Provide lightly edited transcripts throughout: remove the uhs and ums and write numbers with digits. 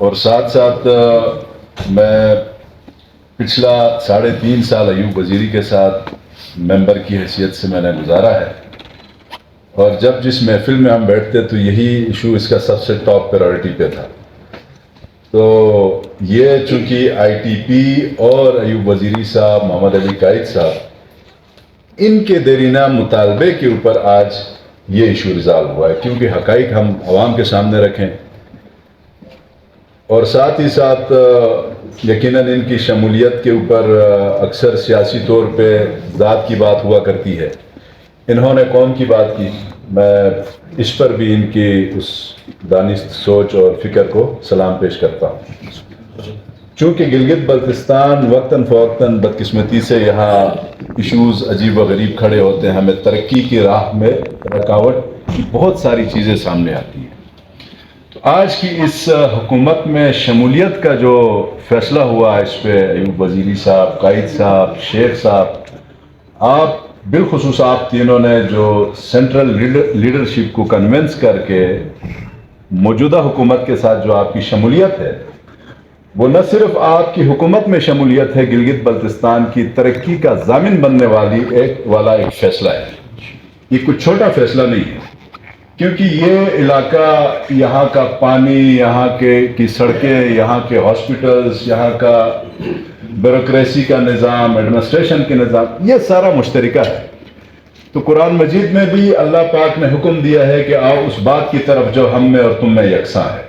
اور ساتھ ساتھ میں پچھلا 3.5 سال ایوب وزیری کے ساتھ ممبر کی حیثیت سے میں نے گزارا ہے، اور جب جس محفل میں ہم بیٹھتے تو یہی ایشو اس کا سب سے ٹاپ پرائرٹی پہ تھا۔ تو یہ چونکہ آئی ٹی پی اور ایوب وزیری صاحب، محمد علی قائد صاحب، ان کے دیرینہ مطالبے کے اوپر آج یہ ایشو ریزالو ہوا ہے، کیونکہ حقائق ہم عوام کے سامنے رکھیں، اور ساتھ ہی ساتھ یقیناً ان کی شمولیت کے اوپر اکثر سیاسی طور پہ ذات کی بات ہوا کرتی ہے۔ انہوں نے قوم کی بات کی، میں اس پر بھی ان کی اس دانست سوچ اور فکر کو سلام پیش کرتا ہوں۔ چونکہ گلگت بلتستان وقتاً فوقتاً بدقسمتی سے یہاں ایشوز عجیب و غریب کھڑے ہوتے ہیں، ہمیں ترقی کی راہ میں رکاوٹ کی بہت ساری چیزیں سامنے آتی ہیں۔ تو آج کی اس حکومت میں شمولیت کا جو فیصلہ ہوا، اس پہ ایوب وزیری صاحب، قائد صاحب، شیخ صاحب، آپ بالخصوص آپ تینوں نے جو سینٹرل لیڈرشپ کو کنونس کر کے موجودہ حکومت کے ساتھ جو آپ کی شمولیت ہے، وہ نہ صرف آپ کی حکومت میں شمولیت ہے، گلگت بلتستان کی ترقی کا ضامن بننے والا ایک فیصلہ ہے۔ یہ کچھ چھوٹا فیصلہ نہیں ہے، کیونکہ یہ علاقہ، یہاں کا پانی، یہاں کی سڑکیں، یہاں کے ہاسپٹلز، یہاں کا بیوروکریسی کا نظام، ایڈمنسٹریشن کے نظام، یہ سارا مشترکہ ہے۔ تو قرآن مجید میں بھی اللہ پاک نے حکم دیا ہے کہ آؤ اس بات کی طرف جو ہم میں اور تم میں یکساں ہے۔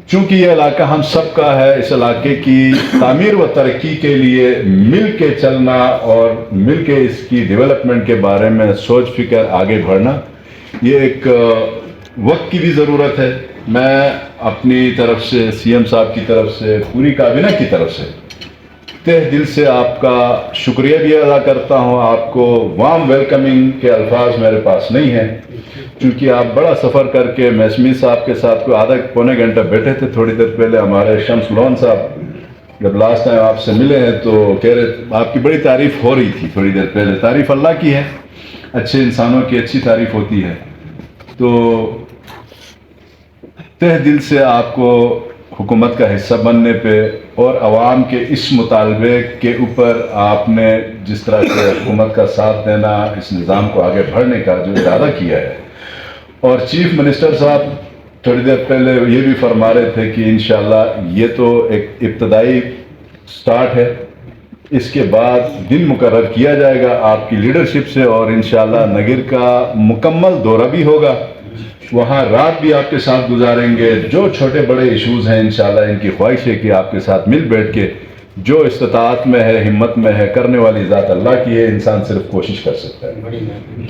چونکہ یہ علاقہ ہم سب کا ہے، اس علاقے کی تعمیر و ترقی کے لیے مل کے چلنا اور مل کے اس کی ڈیولپمنٹ کے بارے میں سوچ فکر آگے بڑھنا، یہ ایک وقت کی بھی ضرورت ہے۔ میں اپنی طرف سے، سی ایم صاحب کی طرف سے، پوری کابینہ کی طرف سے تہ دل سے آپ کا شکریہ بھی ادا کرتا ہوں۔ آپ کو وارم ویلکمنگ کے الفاظ میرے پاس نہیں ہیں، چونکہ آپ بڑا سفر کر کے محسمی صاحب کے ساتھ کوئی آدھا پونے گھنٹہ بیٹھے تھے تھوڑی دیر پہلے۔ ہمارے شمس لون صاحب جب لاسٹ ٹائم آپ سے ملے ہیں تو کہہ رہے آپ کی بڑی تعریف ہو رہی تھی تھوڑی دیر پہلے۔ تعریف اللہ کی ہے، اچھے انسانوں کی اچھی تعریف ہوتی ہے۔ تو تہ دل سے آپ کو حکومت کا حصہ بننے پہ اور عوام کے اس مطالبے کے اوپر آپ نے جس طرح سے حکومت کا ساتھ دینا، اس نظام کو آگے بڑھنے کا جو ارادہ کیا ہے، اور چیف منسٹر صاحب تھوڑی دیر پہلے یہ بھی فرما رہے تھے کہ انشاءاللہ یہ تو ایک ابتدائی سٹارٹ ہے، اس کے بعد دن مقرر کیا جائے گا آپ کی لیڈرشپ سے، اور انشاءاللہ نگر کا مکمل دورہ بھی ہوگا، وہاں رات بھی آپ کے ساتھ گزاریں گے۔ جو چھوٹے بڑے ایشوز ہیں انشاءاللہ ان کی خواہش ہے کہ آپ کے ساتھ مل بیٹھ کے جو استطاعت میں ہے، ہمت میں ہے، کرنے والی ذات اللہ کی ہے، انسان صرف کوشش کر سکتا ہے۔